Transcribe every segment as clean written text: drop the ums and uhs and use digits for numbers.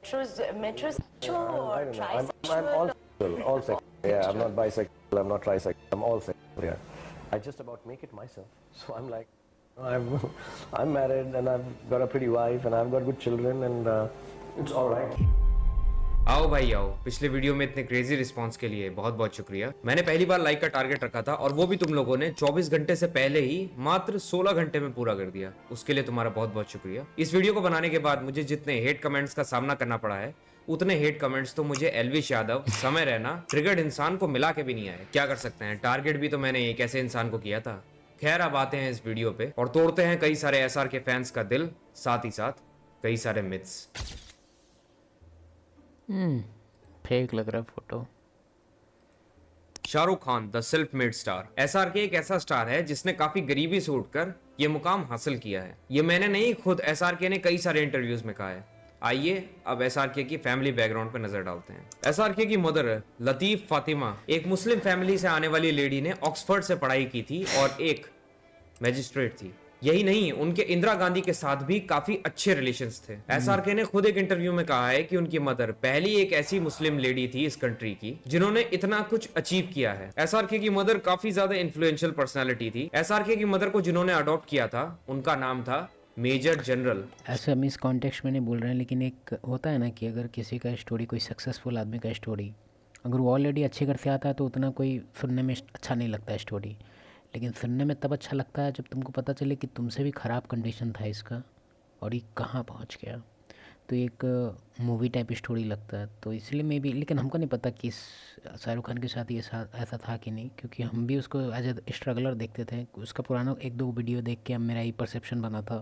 metrosexual I or don't know. I'm trisexual? all sexual, all sexual. Yeah, I'm not bisexual. I'm not trisexual. I'm all sexual. Yeah, I just about make it myself. So I'm like, I'm I'm married and I've got a pretty wife and I've got good children and it's all right. आओ भाई आओ। पिछले video में इतने crazy response के लिए बहुत बहुत शुक्रिया। मैंने पहली बार लाइक का टारगेट रखा था और वो भी तुम लोगों ने 24 घंटे से पहले ही मात्र 16 घंटे में पूरा कर दिया। उसके लिए तुम्हारा बहुत बहुत शुक्रिया। इस वीडियो को बनाने के बाद मुझे जितने हेट कमेंट्स का सामना करना पड़ा है उतने हेट कमेंट्स तो मुझे एलविश यादव, समय रैना, ट्रिगर्ड इंसान को मिला के भी नहीं आए। क्या कर सकते हैं, टारगेट भी तो मैंने एक ऐसे इंसान को किया था। खैर अब आते हैं इस वीडियो पे और तोड़ते हैं कई सारे एसआर के फैंस का दिल, साथ ही साथ कई सारे मिथ्स। फेक लग रहा है photo. Shahrukh Khan the self made star. SRK एक ऐसा स्टार है जिसने काफी गरीबी से उठकर ये मुकाम हासिल किया है। ये मैंने नहीं, खुद एसआरके ने कई सारे इंटरव्यूज में कहा है। आइए अब एसआरके की फैमिली बैकग्राउंड पर नजर डालते हैं। एसआरके की मदर लतीफ फातिमा एक मुस्लिम फैमिली से आने वाली लेडी ने ऑक्सफोर्ड से पढ़ाई की थी और एक मैजिस्ट्रेट थी। यही नहीं, उनके इंदिरा गांधी के साथ भी काफी अच्छे रिलेशंस थे। एसआरके ने खुद एक इंटरव्यू में कहा है कि उनकी मदर पहली एक ऐसी मुस्लिम लेडी थी इस कंट्री की जिन्होंने इतना कुछ अचीव किया है। एसआरके की मदर काफी ज्यादा इन्फ्लुएंशियल पर्सनालिटी थी। एसआरके की मदर को जिन्होंने अडॉप्ट किया था उनका नाम था मेजर जनरल। ऐसे हम इस कॉन्टेक्स्ट में नहीं बोल रहे हैं, लेकिन एक होता है ना कि अगर किसी का स्टोरी, कोई सक्सेसफुल आदमी का स्टोरी, अगर वो ऑलरेडी अच्छे घर से आता है तो उतना कोई सुनने में अच्छा नहीं लगता है स्टोरी, लेकिन सुनने में तब अच्छा लगता है जब तुमको पता चले कि तुमसे भी ख़राब कंडीशन था इसका और ये कहाँ पहुँच गया। तो एक मूवी टाइप स्टोरी लगता है, तो इसलिए मैं भी, लेकिन हमको नहीं पता कि शाहरुख खान के साथ ये ऐसा था कि नहीं, क्योंकि हम भी उसको एज ए स्ट्रगलर देखते थे। उसका पुराना एक दो वीडियो देख के मेरा ये परसेप्शन बना था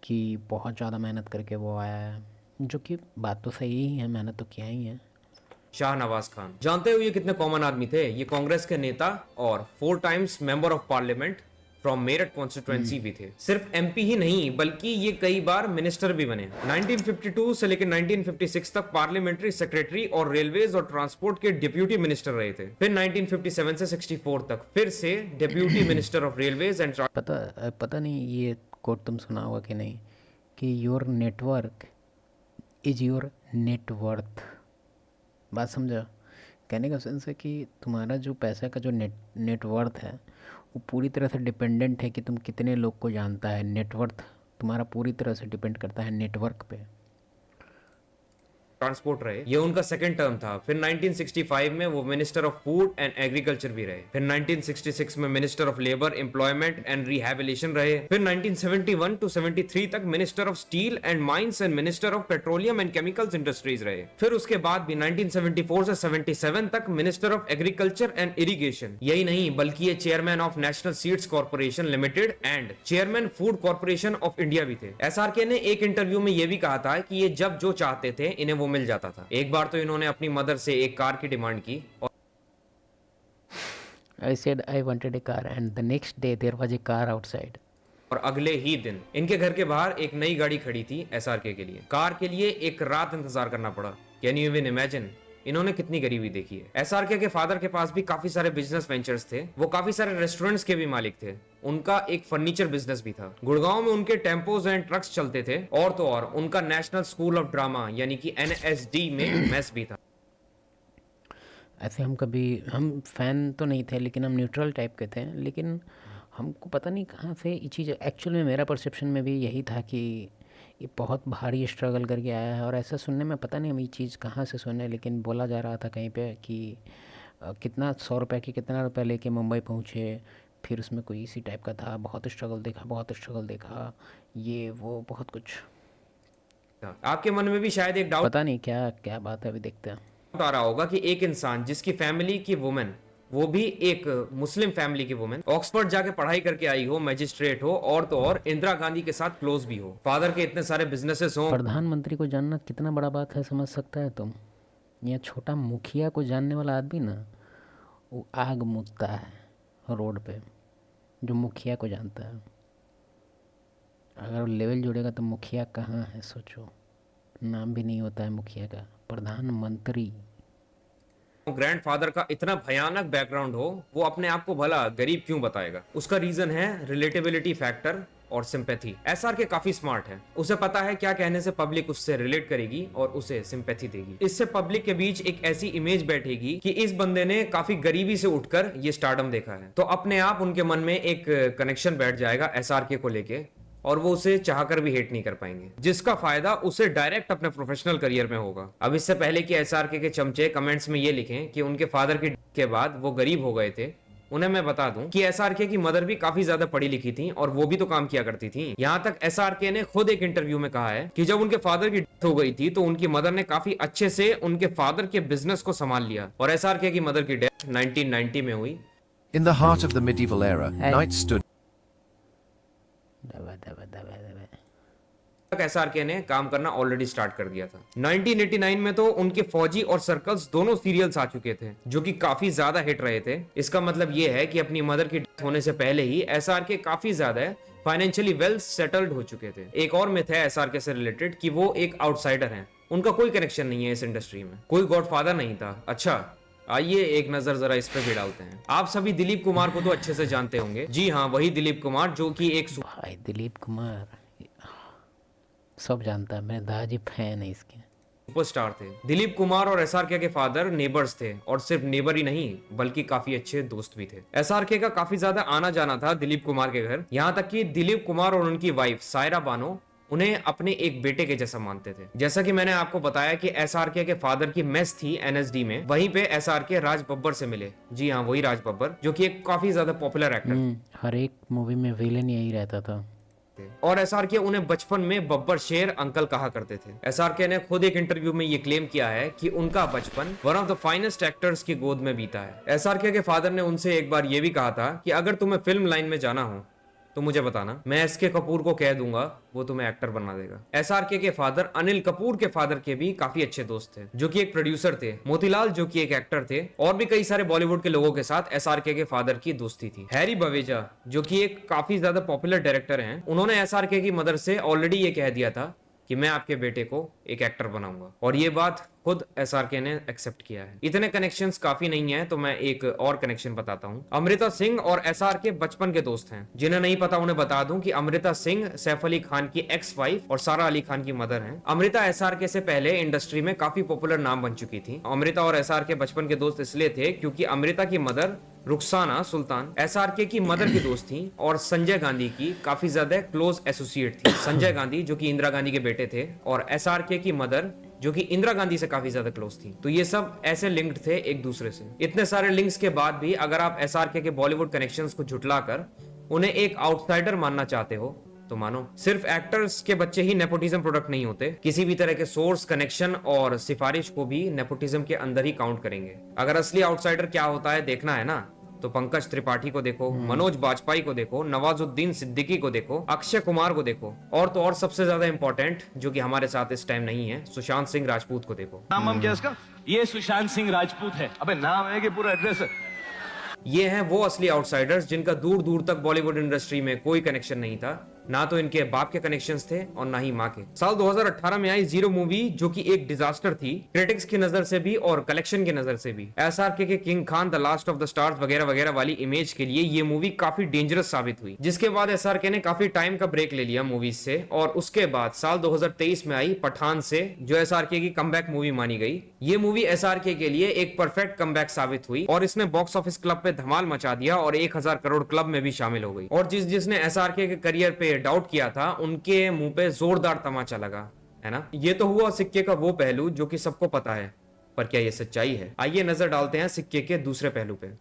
कि बहुत ज़्यादा मेहनत करके वो आया है, जो कि बात तो सही ही है, मेहनत तो किया ही है। शाहनवाज खान, जानते हो ये कितने कॉमन आदमी थे? ये कांग्रेस के नेता और 4 times member of parliament from Meerut constituency भी थे। सिर्फ एमपी ही नहीं बल्कि ये कई बार मिनिस्टर भी बने। 1952 से लेकर 1956 तक पार्लियामेंट्री सेक्रेटरी और रेलवेज और ट्रांसपोर्ट के डिप्यूटी मिनिस्टर रहे थे। फिर 1957 से 64 तक फिर से deputy minister of railways and पता नहीं ये कोट तुम सुना होगा कि नहीं, कि your network is your net worth. बात समझा? कहने का सेंस है कि तुम्हारा जो पैसा का जो नेटवर्थ है वो पूरी तरह से डिपेंडेंट है कि तुम कितने लोग को जानता है। नेटवर्थ तुम्हारा पूरी तरह से डिपेंड करता है नेटवर्क पे। ट्रांसपोर्ट रहे, ये उनका सेकंड टर्म था। फिर 1965 में वो minister of food and agriculture भी रहे। फिर 1966 में minister of labour, employment and rehabilitation रहे। फिर 1971 टू 73 तक minister of steel and mines and minister of petroleum and chemicals industries रहे। फिर उसके बाद भी 1974 से 77 तक minister of agriculture and irrigation. यही नहीं बल्कि ये chairman of national seeds corporation limited and chairman food corporation of India भी थे। एसआरके ने एक इंटरव्यू में ये भी कहा था कि ये जब जो चाहते थे इन्हें वो मिल जाता था। एक बार तो इन्होंने अपनी मदर से एक कार की डिमांड की और I said I wanted a car and the next day there was a car outside. और अगले ही दिन इनके घर के बाहर एक नई गाड़ी खड़ी थी एसआरके के लिए। कार के लिए एक रात इंतजार करना पड़ा। कैन यू इवन इमेजिन इन्होंने कितनी गरीबी देखी है। एसआरके के फादर के पास भी काफी सारे बिजनेस वेंचर्स थे। वो काफी सारे रेस्टोरेंट्स के भी मालिक थे। उनका एक फर्नीचर बिजनेस भी था। गुड़गांव में उनके टेम्पोज एंड ट्रक्स चलते थे और तो और उनका नेशनल स्कूल ऑफ ड्रामा यानी कि एनएसडी में मेस भी था। ऐसे हम फ़ैन तो नहीं थे, लेकिन हम न्यूट्रल टाइप के थे। लेकिन हमको पता नहीं कहाँ से ये चीज़, एक्चुअल में मेरा परसेप्शन में भी यही था कि ये बहुत भारी स्ट्रगल करके आया है। और ऐसा सुनने में पता नहीं हम ये चीज़ कहाँ से सुने, लेकिन बोला जा रहा था कहीं पे कि कितना 100 रुपये की कितना रुपया लेके मुंबई पहुँचे। फिर उसमें कोई इसी टाइप का था, बहुत स्ट्रगल देखा, ये वो बहुत कुछ। आपके मन में भी शायद एक डाउट पता नहीं क्या क्या बात है, अभी देखते हैं। आ रहा होगा कि एक इंसान जिसकी फैमिली की वुमेन, वो भी एक मुस्लिम फैमिली की वुमेन, ऑक्सफोर्ड जाके पढ़ाई करके आई हो, मैजिस्ट्रेट हो और तो और इंदिरा गांधी के साथ क्लोज भी हो, फादर के इतने सारे बिजनेसेस हो। प्रधानमंत्री को जानना कितना बड़ा बात है, समझ सकता है तुम? यह छोटा मुखिया को जानने वाला आदमी ना, वो आग मूतता है रोड पे, जो मुखिया को जानता है। अगर लेवल जुड़ेगा तो मुखिया कहाँ है सोचो, नाम भी नहीं होता है मुखिया का, प्रधानमंत्री। ग्रैंडफादर का इतना भयानक बैकग्राउंड हो, वो अपने आप को भला गरीब क्यों बताएगा? उसका रीजन है रिलेटेबिलिटी फैक्टर और सिंपैथी। एसआरके काफी स्मार्ट है, उसे पता है क्या कहने से पब्लिक उससे रिलेट करेगी और उसे सिंपैथी देगी। इससे पब्लिक के बीच एक ऐसी इमेज बैठेगी कि इस बंदे ने काफी गरीबी से उठकर ये स्टारडम देखा है, तो अपने आप उनके मन में एक कनेक्शन बैठ जाएगा एसआरके को लेके और वो उसे चाहकर भी हेट नहीं कर पाएंगे, जिसका फायदा उसे डायरेक्ट अपने प्रोफेशनल करियर में होगा। अब इससे पहले कि एसआरके के चमचे कमेंट्स में ये लिखें कि उनके फादर की डेथ के बाद वो गरीब हो गए थे, उन्हें मैं बता दूं कि एसआरके की मदर भी काफी ज्यादा पढ़ी लिखी थी और वो भी तो काम किया करती थी। यहाँ तक एसआरके ने खुद एक इंटरव्यू में कहा है कि जब उनके फादर की डेथ हो गई थी तो उनकी मदर ने काफी अच्छे से उनके फादर के बिजनेस को संभाल लिया। और एसआरके की मदर की डेथ 1990 में हुई। In the heart of the medieval era, knights stood दबा दबा दबा दबा। तक एसआरके ने काम करना ऑलरेडी स्टार्ट कर दिया था। 1989 में तो उनके फौजी और सर्कल्स दोनों सीरियल्स आ चुके थे जो कि काफी ज्यादा हिट रहे थे। इसका मतलब ये है कि अपनी मदर की डेथ होने से पहले ही एसआरके काफी ज्यादा फाइनेंशियली वेल सेटल्ड हो चुके थे। एक और मिथ है एसआरके से रिलेटेड कि वो एक आउटसाइडर हैं, उनका कोई कनेक्शन नहीं है इस इंडस्ट्री में, कोई गॉडफादर नहीं था। अच्छा, आइए एक नजर जरा इस पे भी डालते हैं। आप सभी दिलीप कुमार को तो अच्छे से जानते होंगे। जी हाँ, वही दिलीप कुमार जो कि एक भाई दिलीप कुमार सब जानता है, मैं दादाजी फैन है इसके। सुपरस्टार थे। दिलीप कुमार और एसआरके के फादर नेबर्स थे और सिर्फ नेबर ही नहीं बल्कि काफी अच्छे दोस्त भी थे। एसआरके का काफी ज्यादा आना जाना था दिलीप कुमार के घर, यहाँ तक कि दिलीप कुमार और उनकी वाइफ सायरा बानो उन्हें अपने एक बेटे के जैसा मानते थे। जैसा कि मैंने आपको बताया कि एसआरके के फादर की मेस थी एनएसडी में, वहीं पे एसआरके राज बब्बर से मिले। जी हाँ, वही राज बब्बर जो कि एक काफी ज्यादा पॉपुलर एक्टर हर एक मूवी में विलेन यही रहता था। थे और एसआरके उन्हें बचपन में बब्बर शेर अंकल कहा करते थे। एसआरके ने खुद एक इंटरव्यू में ये क्लेम किया है कि उनका बचपन one of the finest actors की गोद में बीता है। एसआरके के फादर ने उनसे एक बार ये भी कहा था कि अगर तुम्हें फिल्म लाइन में जाना हो तो मुझे बताना, मैं एसके कपूर को कह दूंगा, वो तुम्हें एक्टर बना देगा। एसआरके के फादर अनिल कपूर के फादर के भी काफी अच्छे दोस्त थे जो कि एक प्रोड्यूसर थे। मोतीलाल जो कि एक एक्टर थे और भी कई सारे बॉलीवुड के लोगों के साथ एसआरके के फादर की दोस्ती थी। हैरी बवेजा जो कि एक काफी ज्यादा पॉपुलर डायरेक्टर हैं, उन्होंने एसआरके की मदर से ऑलरेडी ये कह दिया था कि मैं आपके बेटे को एक एक्टर बनाऊंगा और ये बात खुद एसआरके ने एक्सेप्ट किया है। इतने कनेक्शंस काफी नहीं है तो मैं एक और कनेक्शन बताता हूँ। अमृता सिंह और एसआरके बचपन के दोस्त हैं। जिन्हें नहीं पता उन्हें बता दूं कि अमृता सिंह सैफ अली खान की एक्स वाइफ और सारा अली खान की मदर हैं। अमृता एसआरके से पहले इंडस्ट्री में काफी पॉपुलर नाम बन चुकी थी। अमृता और एसआरके बचपन के दोस्त इसलिए थे क्योंकि अमृता की मदर रुखसाना सुल्तान एसआरके की मदर की दोस्त थी और संजय गांधी की काफी ज्यादा क्लोज एसोसिएट थी। संजय गांधी जो कि इंदिरा गांधी के बेटे थे और एसआरके की मदर जो कि इंदिरा गांधी से काफी ज्यादा क्लोज थी। तो ये सब ऐसे लिंक्ड थे एक दूसरे से। इतने सारे लिंक्स के बाद भी अगर आप एसआरके के बॉलीवुड कनेक्शंस को झुटलाकर उन्हें एक आउटसाइडर मानना चाहते हो तो मानो। सिर्फ एक्टर्स के बच्चे ही नेपोटिज्म प्रोडक्ट नहीं होते, किसी भी तरह के सोर्स, कनेक्शन और सिफारिश को भी नेपोटिज्म के अंदर ही काउंट करेंगे। अगर असली आउटसाइडर क्या होता है देखना है ना, तो पंकज त्रिपाठी को देखो, मनोज बाजपेयी को देखो, नवाजुद्दीन सिद्दीकी को देखो, अक्षय कुमार को देखो और तो और सबसे ज्यादा इंपॉर्टेंट जो कि हमारे साथ इस टाइम नहीं है, सुशांत सिंह राजपूत को देखो। नाम क्या इसका? ये सुशांत सिंह राजपूत है। अबे नाम है कि पूरा एड्रेस है? ये हैं वो असली आउटसाइडर्स जिनका दूर दूर तक बॉलीवुड इंडस्ट्री में कोई कनेक्शन नहीं था, ना तो इनके बाप के कनेक्शंस थे और ना ही माँ के। साल 2018 में आई जीरो मूवी जो कि एक डिजास्टर थी, क्रिटिक्स की नजर से भी और कलेक्शन की नजर से भी। एसआरके के king Khan, the last of the stars वगैरह वगैरह वाली इमेज के लिए ये मूवी काफी डेंजरस साबित हुई, जिसके बाद एसआरके ने काफी टाइम का ब्रेक ले लिया मूवीज से और उसके बाद साल 2023 में आई पठान से, जो एसआरके की कमबैक मूवी मानी गई। ये मूवी एसआरके के लिए एक परफेक्ट कमबैक साबित हुई और इसने बॉक्स ऑफिस क्लब पे धमाल मचा दिया और 1000 करोड़ क्लब में भी शामिल हो गई। और जिसने एसआरके के करियर पे डाउट किया था उनके मुंह पे जोरदार तमाचा लगा, है ना। ये तो हुआ सिक्के का वो पहलू जो कि सबको पता है, पर क्या ये सच्चाई है? आइए नजर डालते हैं सिक्के के दूसरे पहलू पे।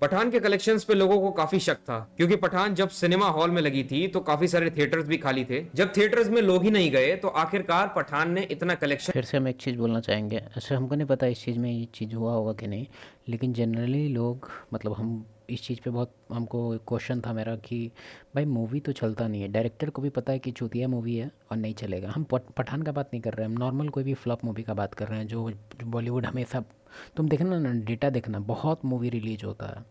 पठान के कलेक्शंस पे लोगों को काफी शक था क्योंकि पठान जब सिनेमा हॉल में लगी थी तो काफी सारे थिएटर्स भी खाली थे। जब थिएटर्स में लोग ही नहीं गए तो आखिरकार पठान ने इतना कलेक्शन। फिर से हम एक चीज़ बोलना चाहेंगे, ऐसे हमको नहीं पता इस चीज़ में ये चीज़ हुआ होगा कि नहीं, लेकिन जनरली लोग मतलब हम इस चीज़ पे बहुत हमको क्वेश्चन था मेरा कि भाई मूवी तो चलता नहीं है, डायरेक्टर को भी पता है कि चूतिया मूवी है और नहीं चलेगा। हम पठान का बात नहीं कर रहे हैं, हम नॉर्मल कोई भी फ्लॉप मूवी का बात कर रहे हैं जो बॉलीवुड हमेशा, तुम देखना ना डेटा देखना, बहुत मूवी रिलीज होता है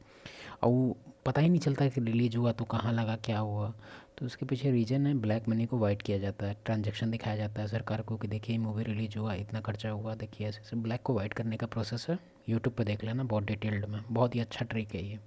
और वो पता ही नहीं चलता कि रिलीज हुआ तो कहाँ लगा, क्या हुआ। तो उसके पीछे रीज़न है, ब्लैक मनी को वाइट किया जाता है, ट्रांजैक्शन दिखाया जाता है सरकार को कि देखिए मूवी रिलीज हुआ, इतना खर्चा हुआ, देखिए ऐसे ब्लैक को वाइट करने का प्रोसेस है। यूट्यूब पे देख लेना, बहुत डिटेल्ड में, बहुत ही अच्छा ट्रिक है ये।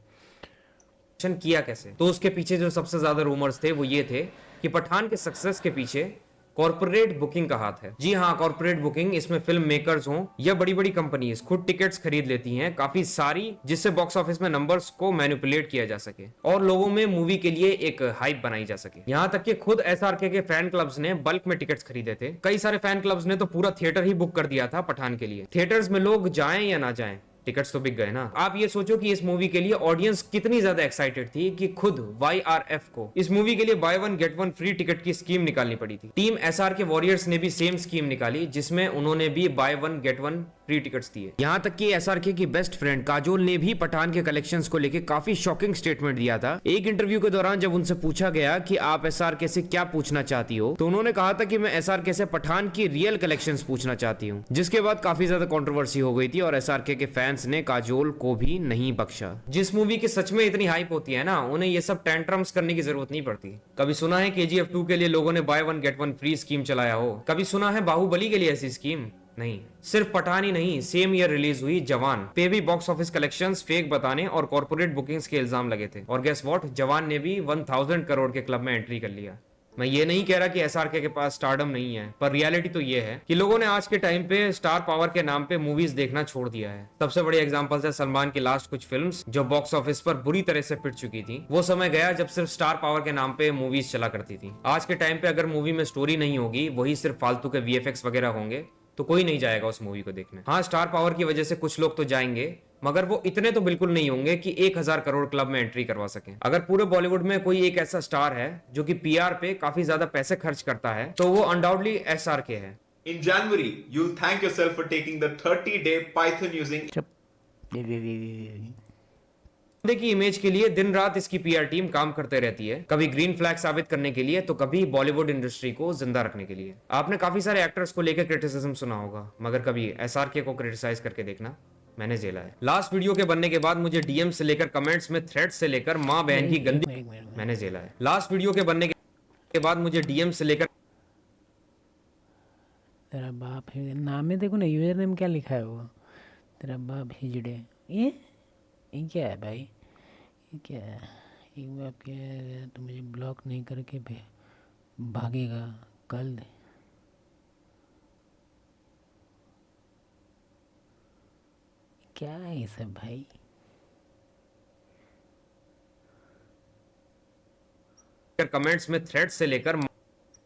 किया कैसे। तो उसके पीछे जो सबसे ज्यादा रूमर्स थे वो ये थे कि पठान के सक्सेस के पीछे कॉर्पोरेट बुकिंग का हाथ है। जी हाँ, कॉर्पोरेट बुकिंग। इसमें फिल्म मेकर्स हों या बड़ी बड़ी कंपनीज खुद टिकट्स खरीद लेती हैं काफी सारी, जिससे बॉक्स ऑफिस में नंबर्स को मैनिपुलेट किया जा सके और लोगों में मूवी के लिए एक हाइप बनाई जा सके। यहाँ तक कि खुद एसआरके के फैन क्लब्स ने बल्क में टिकट्स खरीदे थे। कई सारे फैन क्लब्स ने तो पूरा थिएटर ही बुक कर दिया था पठान के लिए। थिएटर्स में लोग जाएं या ना जाएं, टिकट्स तो बिक गए ना। आप ये सोचो कि इस मूवी के लिए ऑडियंस कितनी ज्यादा एक्साइटेड थी कि खुद YRF को इस मूवी के लिए by one get one free ticket की स्कीम निकालनी पड़ी थी। टीम SR के वॉरियर्स ने भी सेम स्कीम निकाली, जिसमें उन्होंने भी by one get one free tickets दिए। यहाँ तक कि SRK की बेस्ट फ्रेंड काजोल ने भी पठान के कलेक्शंस को लेकर काफी शॉकिंग स्टेटमेंट दिया था। एक इंटरव्यू के दौरान जब उनसे पूछा गया कि आप SRK से क्या पूछना चाहती हो, तो उन्होंने कहा था कि मैं SRK से पठान की रियल कलेक्शंस पूछना चाहती हूँ, जिसके बाद काफी ज्यादा कंट्रोवर्सी हो गई थी और SRK के फैंस ने काजोल को भी नहीं बख्शा। जिस मूवी की सच में इतनी हाइप होती है ना, उन्हें ये सब टेंट्रम्स करने की जरूरत नहीं पड़ती। कभी सुना है KGF 2 के लिए लोगों ने by one get one free scheme चलाया हो? कभी सुना है बाहुबली के लिए ऐसी स्कीम? नहीं। सिर्फ पठान ही नहीं, सेम ईयर रिलीज हुई जवान पे भी बॉक्स ऑफिस कलेक्शंस फेक बताने और कॉर्पोरेट बुकिंग्स के इल्जाम लगे थे। और गेस व्हाट, जवान ने भी 1000 करोड़ के क्लब में एंट्री कर लिया। मैं ये नहीं कह रहा कि SRK के पास स्टारडम नहीं है, पर रियलिटी तो ये है कि लोगों ने आज के टाइम पे स्टार पावर के नाम पे मूवीज देखना छोड़ दिया है। सबसे बड़ी एग्जांपल्स है सलमान की लास्ट कुछ फिल्म्स जो बॉक्स ऑफिस पर बुरी तरह से पिट चुकी थी। वो समय गया जब सिर्फ स्टार पावर के नाम पे मूवीज चला करती थी। आज के टाइम पे अगर मूवी में स्टोरी नहीं होगी, वही सिर्फ फालतू के VFX वगैरह होंगे, तो कोई नहीं जाएगा उस मूवी को देखने। हाँ, स्टार पावर की वजह से कुछ लोग तो जाएंगे, मगर वो इतने तो बिल्कुल नहीं होंगे कि 1000 करोड़ क्लब में एंट्री करवा सकें। अगर पूरे बॉलीवुड में कोई एक ऐसा स्टार है जो कि PR पे काफी ज्यादा पैसे खर्च करता है, तो वो अनडाउटली SRK है। In January, you'll thank yourself for taking the 30-day Python using बंदे की इमेज के लिए दिन रात इसकी PR टीम काम करते रहती है, कभी ग्रीन फ्लैग साबित करने के लिए तो कभी बॉलीवुड इंडस्ट्री को जिंदा रखने के लिए। आपने काफी सारे एक्टर्स को लेकर क्रिटिसिज्म सुना होगा, मगर कभी SRK को क्रिटिसाइज करके देखना, मैंने झेला है। लास्ट वीडियो के बनने के बाद मुझे DM से लेकर कमेंट्स में थ्रेड्स से लेकर माँ बहन की गंदी, मैंने झेला है। लास्ट वीडियो के बनने के बाद मुझे DM से लेकर, तेरा बाप है नाम में देखो ना, यूजर नेम क्या लिखा है वो, तेरा बाप हिजड़े। ये क्या है भाई, ये क्या है? एक बाप क्या है, तो मुझे ब्लॉक नहीं करके भागेगा कल। क्या है ये सब भाई? कमेंट्स में थ्रेड्स से लेकर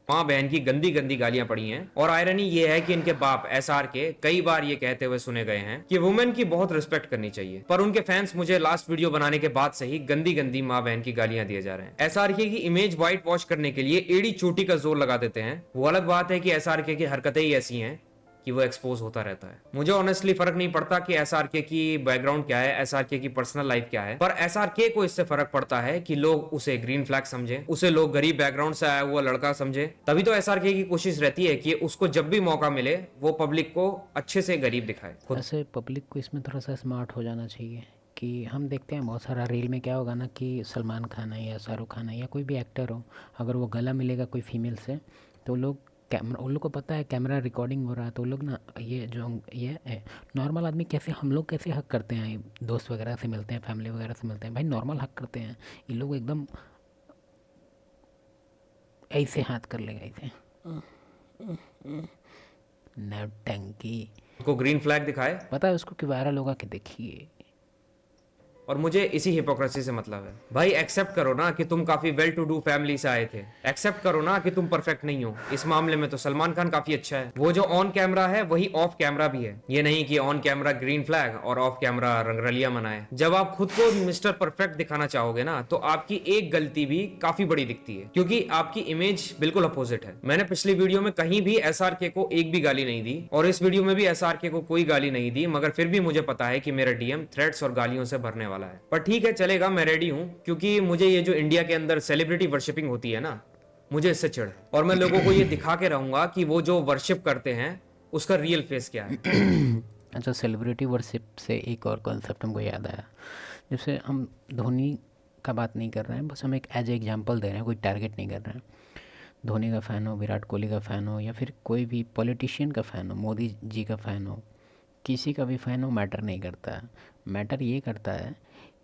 माँ बहन की गंदी गंदी गालियां पड़ी हैं। और आयरनी ये है कि इनके बाप SRK कई बार ये कहते हुए सुने गए हैं कि वुमेन की बहुत रिस्पेक्ट करनी चाहिए, पर उनके फैंस मुझे लास्ट वीडियो बनाने के बाद से ही गंदी गंदी माँ बहन की गालियां दिए जा रहे हैं। SRK की इमेज व्हाइट वॉश करने के लिए एड़ी चोटी का जोर लगा देते हैं। वो अलग बात है कि SRK की हरकतें ही ऐसी हैं कि वो एक्सपोज होता रहता है। मुझे ऑनेस्टली फर्क नहीं पड़ता कि SRK की बैकग्राउंड क्या है, SRK की पर्सनल लाइफ क्या है, पर SRK को इससे फर्क पड़ता है कि लोग उसे ग्रीन फ्लैग समझे, उसे लोग गरीब बैकग्राउंड से आया हुआ लड़का समझे। तभी तो SRK की कोशिश रहती है कि उसको जब भी मौका मिले वो पब्लिक को अच्छे से गरीब दिखाए। वैसे पब्लिक को इसमें थोड़ा सा स्मार्ट हो जाना चाहिए कि हम देखते हैं बहुत सारा रील में क्या होगा ना कि सलमान खान है या शाहरुख खान है या कोई भी एक्टर हो, अगर वो गला मिलेगा कोई फीमेल से तो लोग कैमरा, उन लोग को पता है कैमरा रिकॉर्डिंग हो रहा है, तो लोग ना ये नॉर्मल आदमी कैसे, हम लोग कैसे हक करते हैं, दोस्त वगैरह से मिलते हैं, फैमिली वगैरह से मिलते हैं, भाई नॉर्मल हक करते हैं। ये लोग एकदम ऐसे हाथ कर लेगा, ऐसे नौटंकी। को ग्रीन फ्लैग दिखाए, पता है उसको कि वायरल होगा कि देखिए। और मुझे इसी हिपोक्रेसी से मतलब है। भाई एक्सेप्ट करो ना कि तुम काफी वेल टू डू फैमिली से आए थे, एक्सेप्ट करो ना कि तुम परफेक्ट नहीं हो। इस मामले में तो सलमान खान काफी अच्छा है, वो जो ऑन कैमरा है वही ऑफ कैमरा भी है। ये नहीं कि ऑन कैमरा ग्रीन फ्लैग और ऑफ कैमरा रंगरलिया मनाए। जब आप खुद को मिस्टर परफेक्ट दिखाना चाहोगे ना, तो आपकी एक गलती भी काफी बड़ी दिखती है, क्योंकि आपकी इमेज बिल्कुल अपोजिट है। मैंने पिछली वीडियो में कहीं भी SRK को एक भी गाली नहीं दी, और इस वीडियो में भी SRK को कोई गाली नहीं दी, मगर फिर भी मुझे पता है कि मेरा DM थ्रेड्स और गालियों से भरने वाला है। पर ठीक है, चलेगा, मैं रेडी हूं, क्योंकि मुझे ये जो इंडिया के अंदर सेलिब्रिटी वर्शिपिंग होती है ना, मुझे इससे चिढ़ है। और मैं लोगों को ये दिखा के रहूंगा कि वो जो वर्शिप करते हैं उसका रियल फेस क्या है। अच्छा, सेलिब्रिटी वर्शिप से एक और कॉन्सेप्ट हमको याद आया। जैसे हम धोनी का बात नहीं कर रहे हैं, बस हम एक एज एग्जांपल दे रहे हैं, कोई टारगेट नहीं कर रहे हैं। धोनी का फ़ैन हो, विराट कोहली का फ़ैन हो, या फिर कोई भी पॉलिटिशियन का फ़ैन हो, मोदी जी का फ़ैन हो, किसी का भी फ़ैन हो, मैटर नहीं करता है। मैटर ये करता है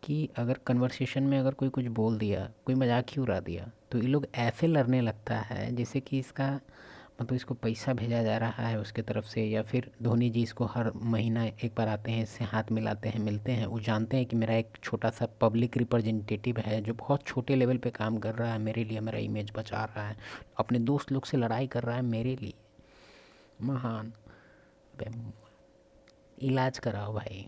कि अगर कन्वर्सेशन में अगर कोई कुछ बोल दिया, कोई मजाक ही उड़ा दिया, तो ये लोग ऐसे लड़ने लगता है जैसे कि इसका मतलब इसको पैसा भेजा जा रहा है उसके तरफ से, या फिर धोनी जी इसको हर महीना एक बार आते हैं, इससे हाथ मिलाते हैं, मिलते हैं। वो जानते हैं कि मेरा एक छोटा सा पब्लिक रिप्रेजेंटेटिव है जो बहुत छोटे लेवल पे काम कर रहा है मेरे लिए, मेरा इमेज बचा रहा है, अपने दोस्त लोग से लड़ाई कर रहा है मेरे लिए। महान। बे, इलाज कराओ भाई।